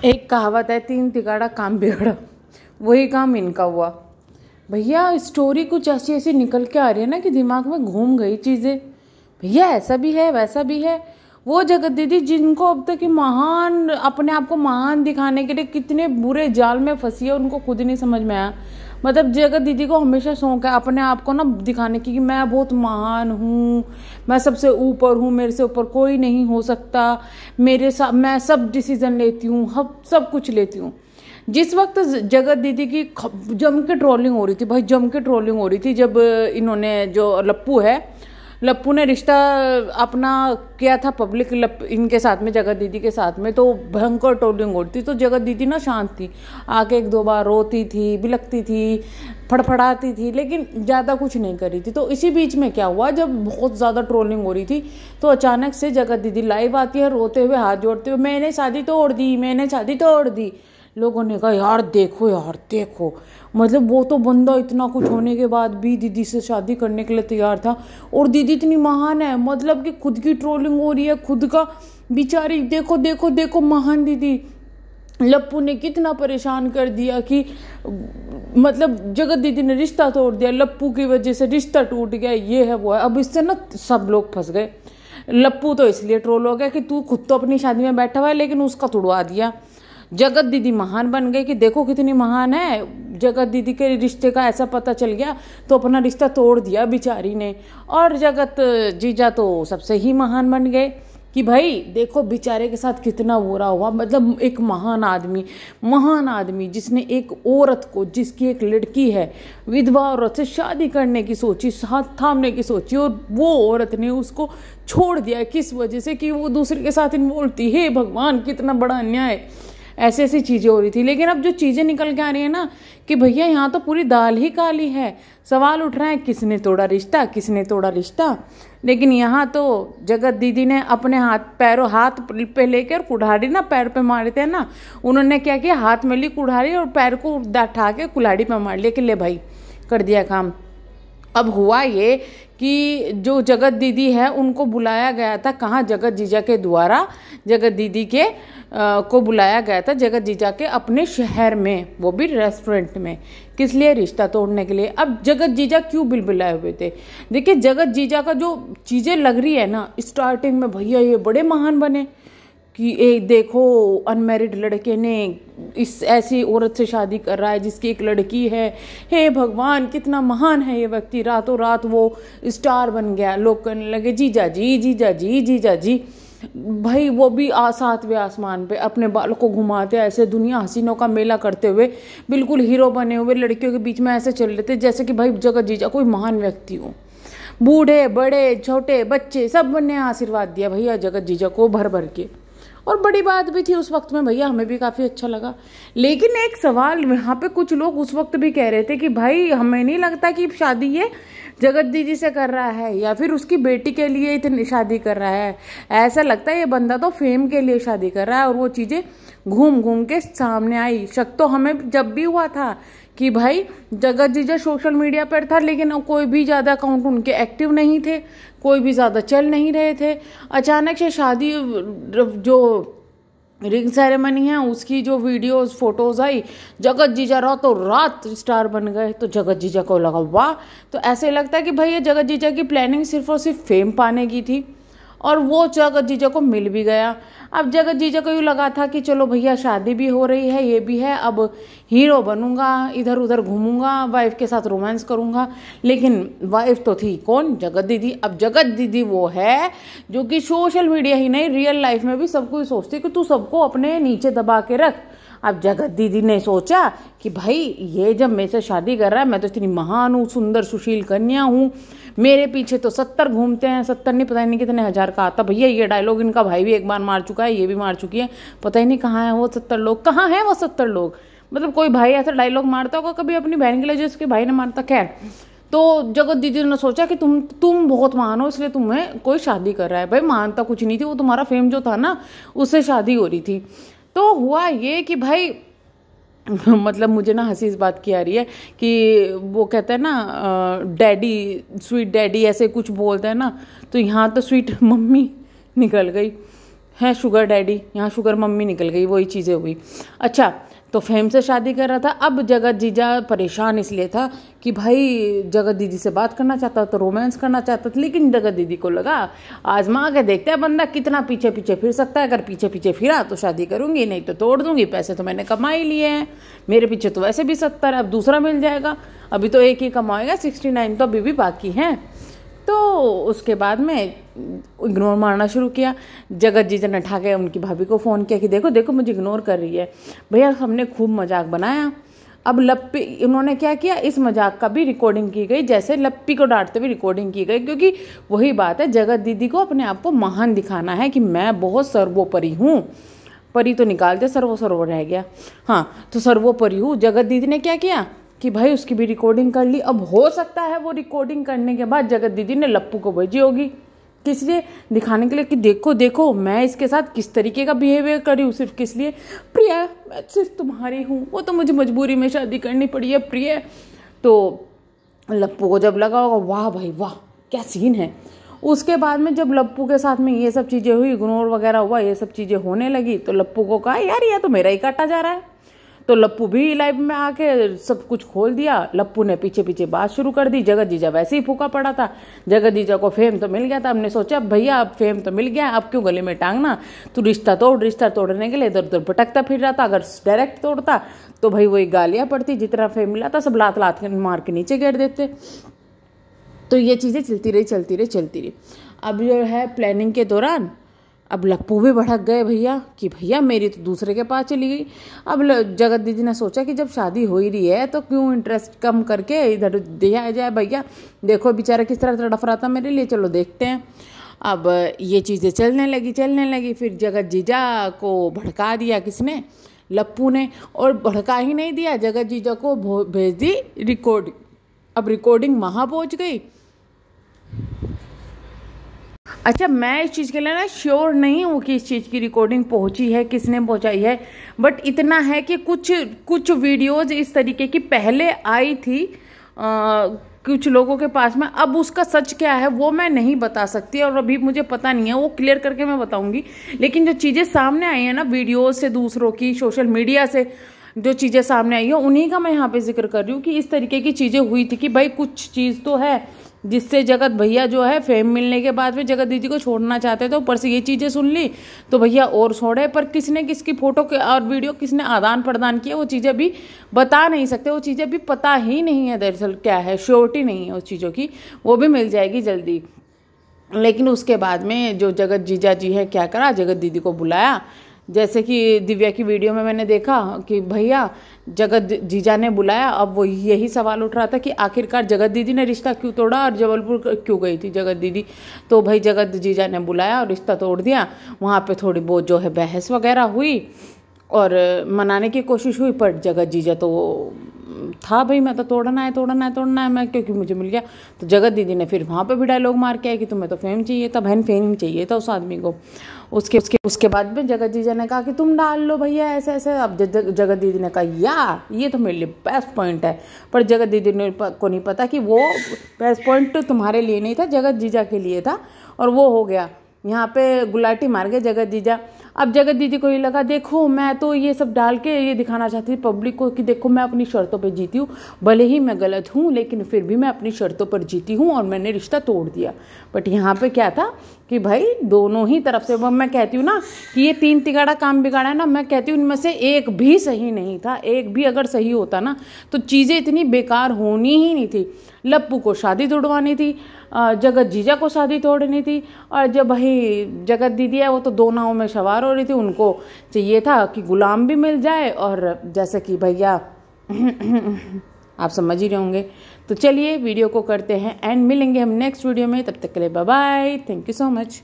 एक कहावत है, तीन तिगाड़ा काम बिगड़ा। वही काम इनका हुआ। भैया स्टोरी कुछ ऐसी ऐसी निकल के आ रही है ना कि दिमाग में घूम गई चीज़ें। भैया ऐसा भी है वैसा भी है। वो जगत दीदी जिनको अब तक महान, अपने आप को महान दिखाने के लिए कितने बुरे जाल में फंसी है, उनको खुद ही नहीं समझ में आया। मतलब जगत दीदी को हमेशा शौक है अपने आप को ना दिखाने की कि मैं बहुत महान हूँ, मैं सबसे ऊपर हूँ, मेरे से ऊपर कोई नहीं हो सकता, मेरे साथ मैं सब डिसीजन लेती हूँ, सब कुछ लेती हूँ। जिस वक्त जगत दीदी की जम के ट्रोलिंग हो रही थी, भाई जम के ट्रोलिंग हो रही थी, जब इन्होंने जो लप्पू ने रिश्ता अपना किया था पब्लिक इनके साथ में, जगत दीदी के साथ में, तो भयंकर ट्रोलिंग हो रही थी। तो जगत दीदी ना शांत थी, आके एक दो बार रोती थी, बिलकती थी, फड़फड़ाती थी, लेकिन ज़्यादा कुछ नहीं करी थी। तो इसी बीच में क्या हुआ, जब बहुत ज़्यादा ट्रोलिंग हो रही थी तो अचानक से जगत दीदी लाइव आती है, रोते हुए हाथ जोड़ते हुए, मैंने शादी तोड़ दी, मैंने शादी तोड़ दी। लोगों ने कहा यार देखो, मतलब वो तो बंदा इतना कुछ होने के बाद भी दीदी से शादी करने के लिए तैयार था, और दीदी इतनी महान है, मतलब कि खुद की ट्रोलिंग हो रही है, खुद का बेचारी देखो महान दीदी। लप्पू ने कितना परेशान कर दिया कि मतलब जगत दीदी ने रिश्ता तोड़ दिया, लप्पू की वजह से रिश्ता टूट गया, ये है वो है। अब इससे ना सब लोग फंस गए। लप्पू तो इसलिए ट्रोल हो गया कि तू खुद तो अपनी शादी में बैठा हुआ है, लेकिन उसका तुड़वा दिया। जगत दीदी महान बन गई कि देखो कितनी महान है। जगत दीदी के रिश्ते का ऐसा पता चल गया तो अपना रिश्ता तोड़ दिया बेचारी ने। और जगत जीजा तो सबसे ही महान बन गए कि भाई देखो बेचारे के साथ कितना बुरा हुआ। मतलब एक महान आदमी जिसने एक औरत को, जिसकी एक लड़की है, विधवा औरत से शादी करने की सोची, साथ थामने की सोची, और वो औरत ने उसको छोड़ दिया। किस वजह से? कि वो दूसरे के साथ इन्वॉल्व थी। हे भगवान, कितना बड़ा अन्याय। ऐसी ऐसी चीज़ें हो रही थी। लेकिन अब जो चीज़ें निकल के आ रही है ना कि भैया यहाँ तो पूरी दाल ही काली है। सवाल उठ रहा है किसने तोड़ा रिश्ता। लेकिन यहाँ तो जगत दीदी ने अपने हाथ पे लेकर कुल्हाड़ी ना पैर पे मारते हैं ना, उन्होंने क्या किया, हाथ में ली कुल्हाड़ी और पैर को उठा के कुल्हाड़ी पे मार लिया कि ले भाई कर दिया काम। अब हुआ ये कि जो जगत दीदी है उनको बुलाया गया था, कहाँ, जगत जीजा के द्वारा जगत दीदी के को बुलाया गया था जगत जीजा के अपने शहर में, वो भी रेस्टोरेंट में। किस लिए? रिश्ता तोड़ने के लिए। अब जगत जीजा क्यों बिलबिलाए हुए थे? देखिए जगत जीजा का जो चीज़ें लग रही है ना स्टार्टिंग में, भैया ये बड़े महान बने कि एक देखो अनमैरिड लड़के ने इस ऐसी औरत से शादी कर रहा है जिसकी एक लड़की है। हे भगवान, कितना महान है ये व्यक्ति। रातों रात वो स्टार बन गया। लोग कहने लगे जीजा जी। भाई वो भी सातवें आसमान पे अपने बालों को घुमाते ऐसे दुनिया हसीनों का मेला करते हुए, बिल्कुल हीरो बने हुए लड़कियों के बीच में ऐसे चल रहे थे जैसे कि भाई जगत जीजा कोई महान व्यक्ति हो। बूढ़े बड़े छोटे बच्चे सब ने आशीर्वाद दिया भैया जगत जीजा को भर भर के, और बड़ी बात भी थी उस वक्त में भैया, हमें भी काफ़ी अच्छा लगा। लेकिन एक सवाल यहाँ पे कुछ लोग उस वक्त भी कह रहे थे कि भाई हमें नहीं लगता कि शादी ये जगत दीदी से कर रहा है या फिर उसकी बेटी के लिए इतनी शादी कर रहा है। ऐसा लगता है ये बंदा तो फेम के लिए शादी कर रहा है, और वो चीज़ें घूम घूम के सामने आई। शक तो हमें जब भी हुआ था कि भाई जगत जीजा सोशल मीडिया पर था, लेकिन कोई भी ज़्यादा अकाउंट उनके एक्टिव नहीं थे, कोई भी ज़्यादा चल नहीं रहे थे। अचानक से शादी जो रिंग सेरेमनी है उसकी जो वीडियोस फोटोज आई, जगत जीजा रातों रात स्टार बन गए। तो जगत जीजा को लगा वाह। तो ऐसे लगता है कि भाई ये जगत जीजा की प्लानिंग सिर्फ और सिर्फ फेम पाने की थी, और वो जगत जीजा को मिल भी गया। अब जगत जीजा को यूँ लगा था कि चलो भैया शादी भी हो रही है, ये भी है, अब हीरो बनूंगा, इधर उधर घूमूंगा, वाइफ के साथ रोमांस करूंगा। लेकिन वाइफ तो थी कौन? जगत दीदी। अब जगत दीदी वो है जो कि सोशल मीडिया ही नहीं, रियल लाइफ में भी सबको सोचती कि तू सबको अपने नीचे दबा के रख। अब जगत दीदी ने सोचा कि भाई ये जब मेरे से शादी कर रहा है, मैं तो इतनी महान हूँ, सुंदर सुशील कन्या हूँ, मेरे पीछे तो 70 घूमते हैं, 70 नहीं पता नहीं कितने हजार का आता। भैया ये डायलॉग इनका भाई भी एक बार मार चुका है, ये भी मार चुकी है, पता ही नहीं कहाँ है वो 70 लोग, कहाँ है वो 70 लोग। मतलब कोई भाई ऐसा डायलॉग मारता होगा कभी अपनी बहन के लिए जो उसके भाई ने मारता। खैर, तो जगत दीदी ने सोचा कि तुम बहुत महान हो, इसलिए तुम्हें कोई शादी कर रहा है। भाई महानता कुछ नहीं थी, वो तुम्हारा फेम जो था ना उससे शादी हो रही थी। तो हुआ ये कि भाई मतलब मुझे ना हंसी इस बात की आ रही है कि वो कहते हैं ना डैडी, स्वीट डैडी ऐसे कुछ बोलते हैं ना, तो यहाँ तो स्वीट मम्मी निकल गई। है शुगर डैडी, यहाँ शुगर मम्मी निकल गई, वही चीज़ें हुई। अच्छा, तो फेम से शादी कर रहा था। अब जगत जीजा परेशान इसलिए था कि भाई जगत दीदी से बात करना चाहता था, रोमांस करना चाहता था, लेकिन जगत दीदी को लगा आजमा के देखते हैं बंदा कितना पीछे पीछे फिर सकता है। अगर पीछे पीछे फिरा तो शादी करूंगी, नहीं तो तोड़ दूंगी, पैसे तो मैंने कमा ही लिए हैं, मेरे पीछे तो वैसे भी 70, अब दूसरा मिल जाएगा, अभी तो एक ही कमाएगा, 69 तो अभी भी बाकी हैं। तो उसके बाद में इग्नोर मारना शुरू किया। जगत जीजा ने उठा के उनकी भाभी को फ़ोन किया कि देखो देखो मुझे इग्नोर कर रही है। भैया हमने खूब मजाक बनाया। अब लप्पी, इन्होंने क्या किया, इस मजाक का भी रिकॉर्डिंग की गई, जैसे लप्पी को डांटते हुए रिकॉर्डिंग की गई, क्योंकि वही बात है, जगत दीदी को अपने आप को महान दिखाना है कि मैं बहुत सर्वोपरि हूँ। परी तो निकालते, सर्वो रह गया। हाँ, तो सर्वोपरि हूँ। जगत दीदी ने क्या किया कि भाई उसकी भी रिकॉर्डिंग कर ली। अब हो सकता है वो रिकॉर्डिंग करने के बाद जगत दीदी ने लप्पू को भेजी होगी, किस लिए, दिखाने के लिए कि देखो देखो मैं इसके साथ किस तरीके का बिहेवियर कर रही हूँ, सिर्फ किस लिए, प्रिया मैं सिर्फ तुम्हारी हूँ, वो तो मुझे मजबूरी में शादी करनी पड़ी है प्रिया। तो लप्पू को जब लगा होगा वाह भाई वाह क्या सीन है। उसके बाद में जब लप्पू के साथ में ये सब चीज़ें हुई, इग्नोर वगैरह हुआ, ये सब चीज़ें होने लगी, तो लप्पू को कहा यार ये तो मेरा ही काटा जा रहा है। तो लप्पू भी लाइव में आके सब कुछ खोल दिया। लप्पू ने पीछे पीछे बात शुरू कर दी। जगत जीजा वैसे ही फूका पड़ा था, जगत जीजा को फेम तो मिल गया था। हमने सोचा भैया अब फेम तो मिल गया, अब क्यों गले में टांगना, तू रिश्ता तोड़। रिश्ता तोड़ने के लिए इधर उधर भटकता फिर रहा था। अगर डायरेक्ट तोड़ता तो भाई वही गालियाँ पड़ती, जितना फेम मिला था सब लात लात मार के नीचे गिर देते। तो ये चीज़ें चलती रही। अब जो है प्लानिंग के दौरान अब लप्पू भी भड़क गए भैया कि भैया मेरी तो दूसरे के पास चली गई। अब जगत दीदी ने सोचा कि जब शादी हो ही रही है तो क्यों इंटरेस्ट कम करके इधर दिया जाए। भैया देखो बेचारा किस तरह तड़फ रहा था मेरे लिए, चलो देखते हैं। अब ये चीज़ें चलने लगी। फिर जगत जीजा को भड़का दिया किसने, लप्पू ने। और भड़का ही नहीं दिया, जगत जीजा को भेज दी रिकॉर्डिंग। अब रिकॉर्डिंग वहाँ पहुँच गई। अच्छा, मैं इस चीज़ के लिए ना श्योर नहीं हूँ कि इस चीज़ की रिकॉर्डिंग पहुँची है, किसने पहुँचाई है, बट इतना है कि कुछ वीडियोज़ इस तरीके की पहले आई थी कुछ लोगों के पास में। अब उसका सच क्या है वो मैं नहीं बता सकती और अभी मुझे पता नहीं है, वो क्लियर करके मैं बताऊंगी। लेकिन जो चीज़ें सामने आई हैं ना वीडियोज़ से, दूसरों की सोशल मीडिया से जो चीज़ें सामने आई है, उन्हीं का मैं यहाँ पे जिक्र कर रही हूँ कि इस तरीके की चीज़ें हुई थी कि भाई कुछ चीज़ तो है जिससे जगत भैया जो है फेम मिलने के बाद में जगत दीदी को छोड़ना चाहते थे। ऊपर से ये चीज़ें सुन ली तो भैया और छोड़े, पर किसने किसकी फ़ोटो और वीडियो किसने आदान प्रदान किया वो चीज़ें भी बता नहीं सकते। वो चीज़ें भी पता ही नहीं है दरअसल क्या है, श्योरिटी नहीं है उस चीज़ों की, वो भी मिल जाएगी जल्दी। लेकिन उसके बाद में जो जगत जीजा जी है क्या करा, जगत दीदी को बुलाया। जैसे कि दिव्या की वीडियो में मैंने देखा कि भैया जगत जीजा ने बुलाया। अब वो यही सवाल उठ रहा था कि आखिरकार जगत दीदी ने रिश्ता क्यों तोड़ा और जबलपुर क्यों गई थी जगत दीदी। तो भाई जगत जीजा ने बुलाया और रिश्ता तोड़ दिया। वहाँ पे थोड़ी बहुत जो है बहस वगैरह हुई और मनाने की कोशिश हुई, पर जगत जीजा तो था भाई मैं तो तोड़ना है मैं, क्योंकि मुझे मिल गया। तो जगत दीदी ने फिर वहाँ पे भी डायलॉग मार के आया कि तुम्हें तो फेम चाहिए था बहन, फेम चाहिए था उस आदमी को। उसके बाद में जगत जीजा ने कहा कि तुम डाल लो भैया ऐसे ऐसे। अब जगत दीदी ने कहा यार ये तो मेरे लिए बेस्ट पॉइंट है, पर जगत दीदी को नहीं पता कि वो बेस्ट पॉइंट तो तुम्हारे लिए नहीं था, जगत जीजा के लिए था। और वो हो गया, यहाँ पे गुलाटी मार गए जगत जीजा। अब जगत दीदी को ये लगा देखो मैं तो ये सब डाल के ये दिखाना चाहती थी पब्लिक को कि देखो मैं अपनी शर्तों पे जीती हूँ, भले ही मैं गलत हूँ लेकिन फिर भी मैं अपनी शर्तों पर जीती हूँ और मैंने रिश्ता तोड़ दिया। बट यहाँ पे क्या था कि भाई दोनों ही तरफ से, मैं कहती हूँ ना कि ये 3 तिगाड़ा काम बिगाड़ा है ना, मैं कहती हूँ इनमें से एक भी सही नहीं था। एक भी अगर सही होता ना तो चीज़ें इतनी बेकार होनी ही नहीं थी। लप्पू को शादी तोड़वानी थी, जगत जीजा को शादी तोड़नी थी, और जब भाई जगत दीदी है वो तो 2 नावों में सवार हो रही थी। उनको चाहिए था कि गुलाम भी मिल जाए और जैसे कि भैया आप समझ ही रहे होंगे। तो चलिए वीडियो को करते हैं एंड मिलेंगे हम नेक्स्ट वीडियो में, तब तक के लिए bye bye, thank you so much.